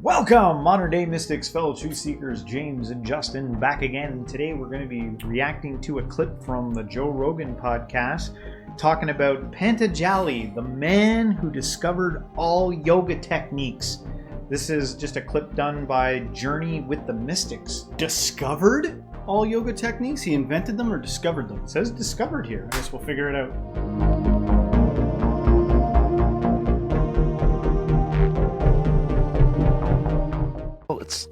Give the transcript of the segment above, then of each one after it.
Welcome, modern day mystics, fellow truth seekers, James and Justin back again. Today we're going to be reacting to a clip from the Joe Rogan podcast talking about Patanjali, the man who discovered all yoga techniques. This is just a clip done by Journey with the Mystics. Discovered all yoga techniques? He invented them or discovered them? It says discovered here. I guess we'll figure it out.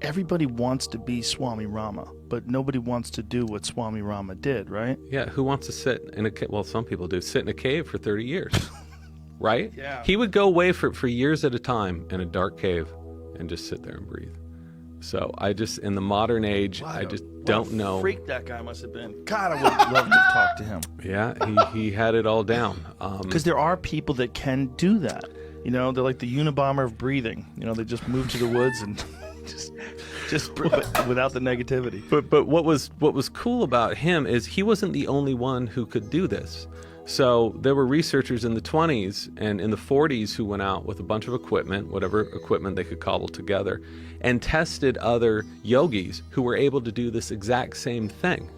Everybody wants to be Swami Rama, but nobody wants to do what Swami Rama did, right? Yeah, who wants to sit in a cave? Well, some people do. Sit in a cave for 30 years, right? Yeah. He would go away for years at a time in a dark cave and just sit there and breathe. So in the modern age, I just don't know. Freak that guy must have been. God, I would love to talk to him. Yeah, he had it all down. Because there are people that can do that. You know, they're like the Unabomber of breathing. You know, they just move to the woods and just without the negativity. But what was cool about him is he wasn't the only one who could do this. So there were researchers in the 20s and in the 40s who went out with a bunch of equipment, whatever equipment they could cobble together, and tested other yogis who were able to do this exact same thing,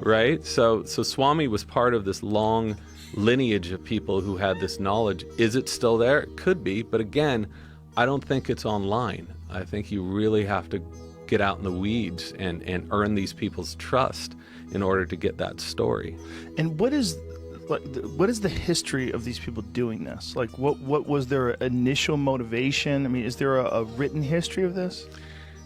right? So Swami was part of this long lineage of people who had this knowledge. Is it still there? It could be, but again, I don't think it's online. I think you really have to get out in the weeds and earn these people's trust in order to get that story. And what is the history of these people doing this? Like, what was their initial motivation? I mean, is there a written history of this?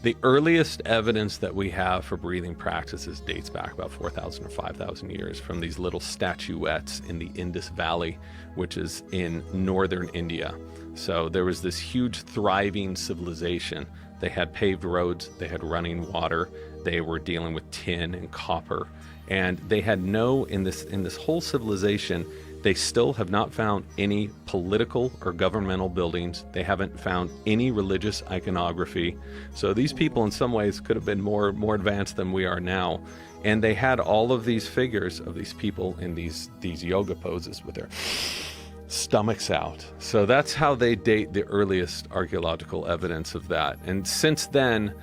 The earliest evidence that we have for breathing practices dates back about 4,000 or 5,000 years from these little statuettes in the Indus Valley, which is in northern India. So there was this huge thriving civilization. They had paved roads, they had running water, they were dealing with tin and copper, and they had in this whole civilization, they still have not found any political or governmental buildings. They haven't found any religious iconography. So these people in some ways could have been more advanced than we are now. And they had all of these figures of these people in these yoga poses with their stomachs out. So that's how they date the earliest archaeological evidence of that. And since then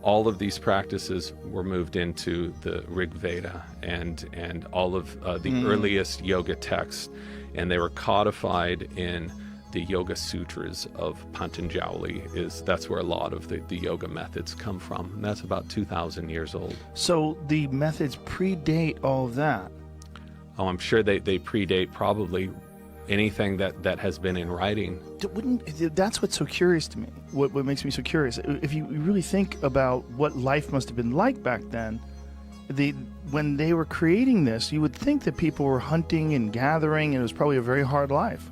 all of these practices were moved into the Rig Veda and all of the earliest yoga texts, and they were codified in the Yoga Sutras of Patanjali. That's where a lot of the yoga methods come from. And that's about 2,000 years old. So the methods predate all of that? Oh, I'm sure they predate probably anything that has been in writing. That's what's so curious to me. What makes me so curious, if you really think about what life must have been like back then, when they were creating this, you would think that people were hunting and gathering, and it was probably a very hard life.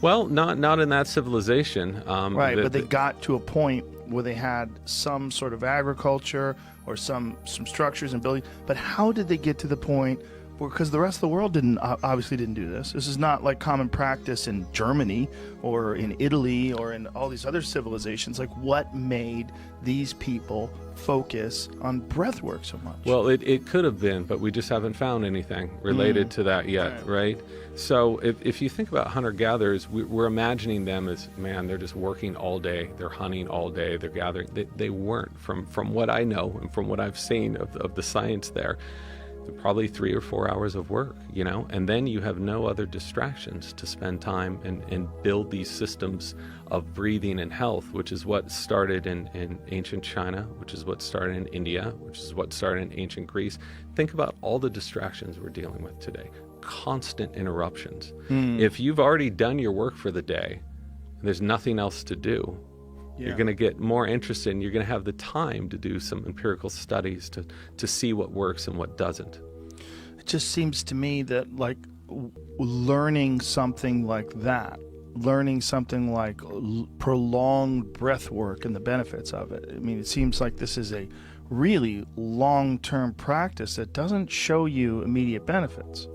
Well, not in that civilization. Right, but they got to a point where they had some sort of agriculture or some structures and buildings. But how did they get to the point? Because the rest of the world obviously didn't do this. This is not like common practice in Germany or in Italy or in all these other civilizations. Like, what made these people focus on breath work so much? Well, it could have been, but we just haven't found anything related to that yet, right? So if you think about hunter-gatherers, we're imagining them as, man, they're just working all day, they're hunting all day, they're gathering. They weren't, from what I know and from what I've seen of the science there. Probably 3 or 4 hours of work, and then you have no other distractions to spend time and build these systems of breathing and health, which is what started in ancient China, which is what started in India, which is what started in ancient Greece. Think about all the distractions we're dealing with today. Constant interruptions. If you've already done your work for the day, and there's nothing else to do, you're going to get more interested, and you're going to have the time to do some empirical studies to see what works and what doesn't. It just seems to me that, like, learning something like that, learning something like prolonged breath work and the benefits of it, I mean, it seems like this is a really long-term practice that doesn't show you immediate benefits.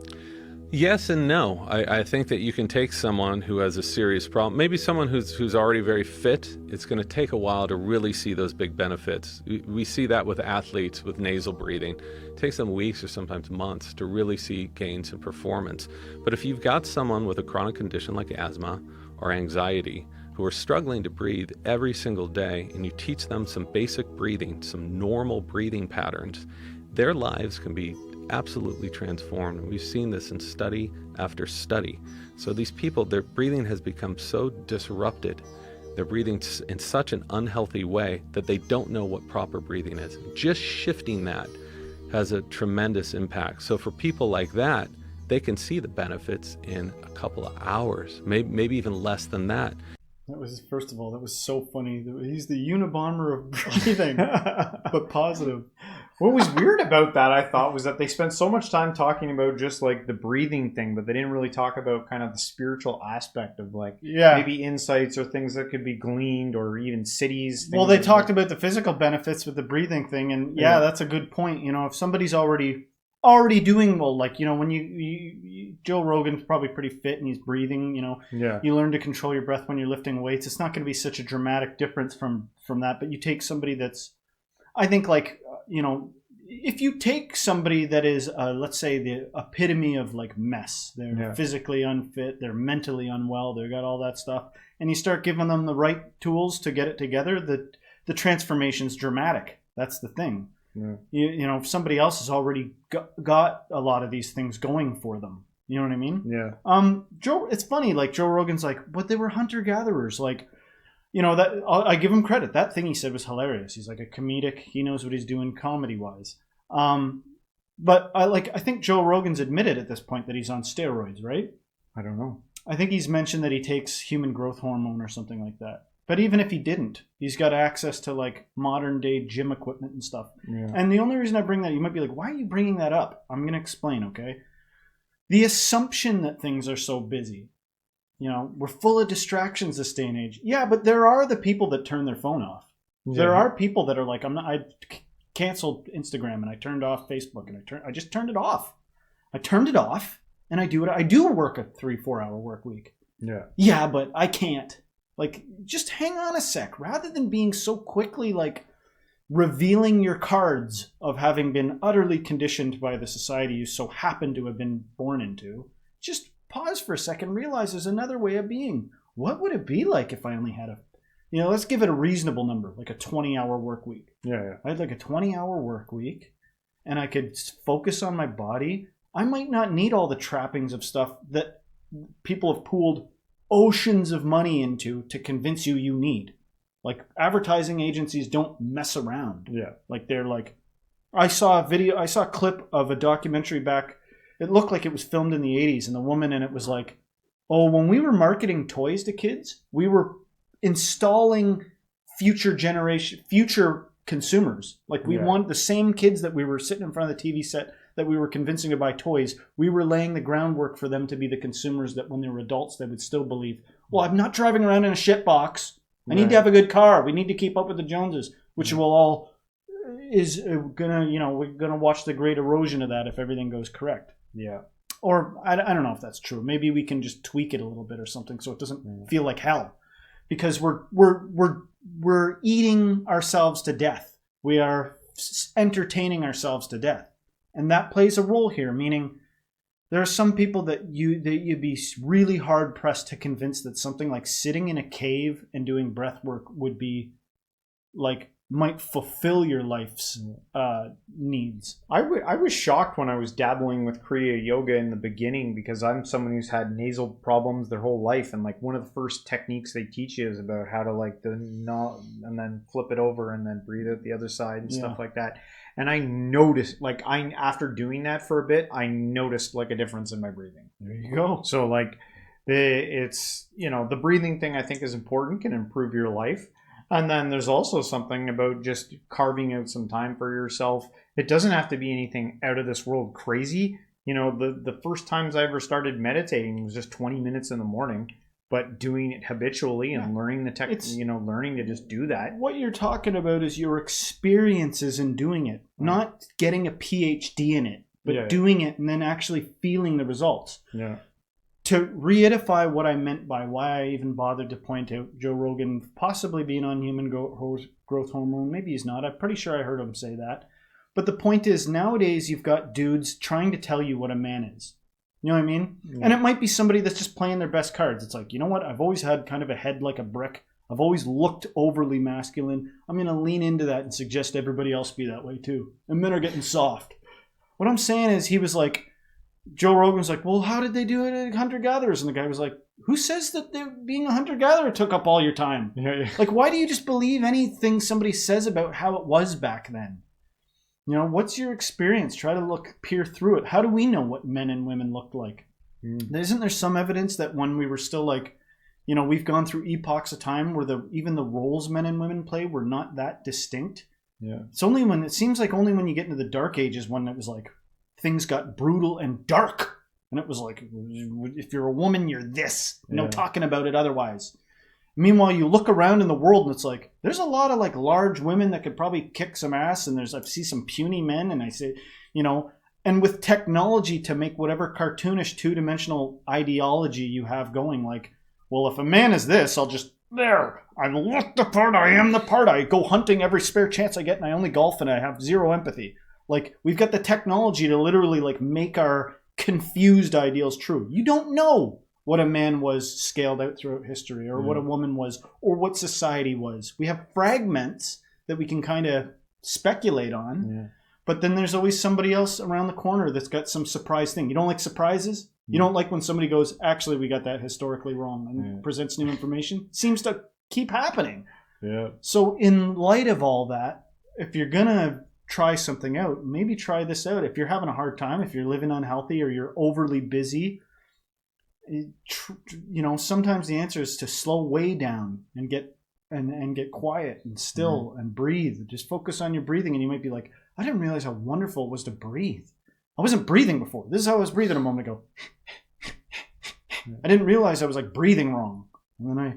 Yes and no. I think that you can take someone who has a serious problem, maybe someone who's already very fit. It's going to take a while to really see those big benefits. We see that with athletes with nasal breathing. It takes them weeks or sometimes months to really see gains in performance. But if you've got someone with a chronic condition like asthma or anxiety who are struggling to breathe every single day, and you teach them some basic breathing, some normal breathing patterns, their lives can be absolutely transformed. And we've seen this in study after study. So these people, their breathing has become so disrupted. They're breathing in such an unhealthy way that they don't know what proper breathing is. Just shifting that has a tremendous impact. So for people like that, they can see the benefits in a couple of hours, maybe even less than that. That was, first of all, that was so funny. He's the Unabomber of breathing, but positive. What was weird about that, I thought, was that they spent so much time talking about just like the breathing thing, but they didn't really talk about kind of the spiritual aspect of like maybe insights or things that could be gleaned, or even cities. Well, they talked about the physical benefits with the breathing thing, and that's a good point. You know, if somebody's already doing well, like, you know, when you Joe Rogan's probably pretty fit and he's breathing, you know, you learn to control your breath when you're lifting weights. It's not going to be such a dramatic difference from that. But you take somebody that's, I think, like, you know, if you take somebody that is, let's say, the epitome of like mess, they're physically unfit, they're mentally unwell, they've got all that stuff, and you start giving them the right tools to get it together, the transformation's dramatic. That's the thing. Yeah. You know, if somebody else has already got a lot of these things going for them, you know what I mean? Yeah. It's funny, like Joe Rogan's like, but they were hunter-gatherers, like, you know, that I give him credit. That thing he said was hilarious. He's like a comedic. He knows what he's doing comedy-wise. But I think Joe Rogan's admitted at this point that he's on steroids, right? I don't know. I think he's mentioned that he takes human growth hormone or something like that. But even if he didn't, he's got access to like modern day gym equipment and stuff. Yeah. And the only reason I bring that, you might be like, why are you bringing that up? I'm going to explain, okay? The assumption that things are so busy. You know, we're full of distractions this day and age. Yeah, but there are the people that turn their phone off. Yeah. There are people that are like, I canceled Instagram and I turned off Facebook and I just turned it off. I turned it off and I do work a 3-4 hour work week. Yeah. Yeah, but I can't. Like, just hang on a sec. Rather than being so quickly like revealing your cards of having been utterly conditioned by the society you so happen to have been born into, just pause for a second, realize there's another way of being. What would it be like if I only had let's give it a reasonable number, like a 20-hour work week. Yeah. I had like a 20-hour work week and I could focus on my body. I might not need all the trappings of stuff that people have pooled oceans of money into to convince you need. Like, advertising agencies don't mess around. Yeah. Like, they're like, I saw a clip of a documentary back. It looked like it was filmed in the 80s, and the woman in it was like, oh, when we were marketing toys to kids, we were installing future consumers. Like, we want the same kids that we were sitting in front of the TV set that we were convincing to buy toys. We were laying the groundwork for them to be the consumers that when they were adults, they would still believe, well, I'm not driving around in a shit box. I need to have a good car. We need to keep up with the Joneses, which will all is gonna, we're gonna watch the great erosion of that if everything goes correct. Yeah. Or I don't know if that's true. Maybe we can just tweak it a little bit or something so it doesn't feel like hell, because we're eating ourselves to death. We are entertaining ourselves to death, and that plays a role here. Meaning, there are some people that you'd be really hard pressed to convince that something like sitting in a cave and doing breath work would be like, might fulfill your life's needs. I was shocked when I was dabbling with Kriya Yoga in the beginning, because I'm someone who's had nasal problems their whole life, and like one of the first techniques they teach you is about how to like and then flip it over and then breathe out the other side and stuff like that. And I noticed, like, after doing that for a bit, I noticed like a difference in my breathing. There you go. So like it's, the breathing thing I think is important, can improve your life. And then there's also something about just carving out some time for yourself. It doesn't have to be anything out of this world crazy. The first times I ever started meditating was just 20 minutes in the morning, but doing it habitually and learning the learning to just do that. What you're talking about is your experiences in doing it, not getting a PhD in it, but doing it and then actually feeling the results. Yeah. To reedify what I meant by why I even bothered to point out Joe Rogan possibly being on human growth hormone. Maybe he's not. I'm pretty sure I heard him say that. But the point is, nowadays you've got dudes trying to tell you what a man is. You know what I mean? Yeah. And it might be somebody that's just playing their best cards. It's like, you know what? I've always had kind of a head like a brick. I've always looked overly masculine. I'm going to lean into that and suggest everybody else be that way too. And men are getting soft. What I'm saying is he was like, Joe Rogan's like, well, how did they do it at hunter-gatherers? And the guy was like, who says that being a hunter-gatherer took up all your time? Yeah. Like, why do you just believe anything somebody says about how it was back then? You know, what's your experience? Try to peer through it. How do we know what men and women looked like? Isn't there some evidence that when we were still like, you know, we've gone through epochs of time where even the roles men and women play were not that distinct? Yeah. It seems like only when you get into the dark ages when it was like things got brutal and dark. And it was like, if you're a woman, you're this. No talking about it otherwise. Meanwhile, you look around in the world and it's like, there's a lot of like large women that could probably kick some ass. And I see some puny men and I say, you know, and with technology to make whatever cartoonish two-dimensional ideology you have going, like, well, if a man is this, I look the part, I am the part. I go hunting every spare chance I get and I only golf and I have zero empathy. Like, we've got the technology to literally like make our confused ideals true. You don't know what a man was scaled out throughout history or what a woman was or what society was. We have fragments that we can kind of speculate on. Yeah. But then there's always somebody else around the corner that's got some surprise thing. You don't like surprises? You don't like when somebody goes, actually, we got that historically wrong and presents new information? Seems to keep happening. Yeah. So in light of all that, if you're going to try something out, maybe try this out. If you're having a hard time, if you're living unhealthy or you're overly busy, you know, sometimes the answer is to slow way down and get quiet and still and breathe. Just focus on your breathing and you might be like, I didn't realize how wonderful it was to breathe. I wasn't breathing before. This is how I was breathing a moment ago. I didn't realize I was like breathing wrong. And then I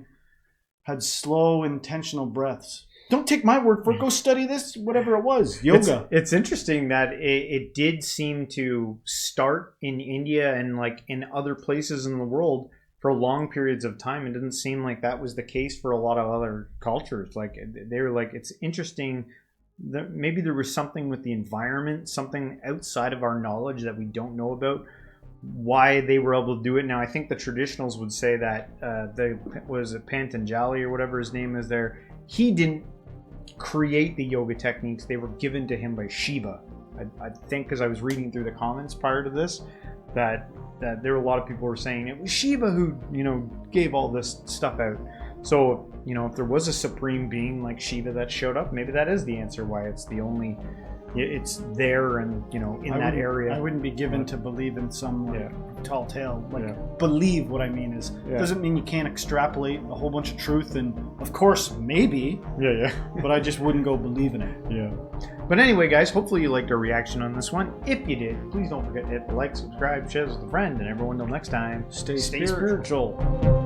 had slow, intentional breaths. Don't take my word for it. Go study this, whatever it was. Yoga. It's interesting that it did seem to start in India and like in other places in the world for long periods of time. It didn't seem like that was the case for a lot of other cultures. Like they were like, it's interesting that maybe there was something with the environment, something outside of our knowledge that we don't know about, why they were able to do it. Now, I think the traditionals would say that was it Patanjali or whatever his name is there, he didn't create the yoga techniques. They were given to him by Shiva. I think, because I was reading through the comments prior to this, that there were a lot of people who were saying it was Shiva who, you know, gave all this stuff out. So, you know, if there was a supreme being like Shiva that showed up, maybe that is the answer why it's there and, you know, in that area. I wouldn't be given to believe in some tall tale. Believe, what I mean is, doesn't mean you can't extrapolate a whole bunch of truth and, of course, maybe. But I just wouldn't go believe in it. Yeah. But anyway, guys, hopefully you liked our reaction on this one. If you did, please don't forget to hit the like, subscribe, share this with a friend, and everyone, until next time, stay spiritual.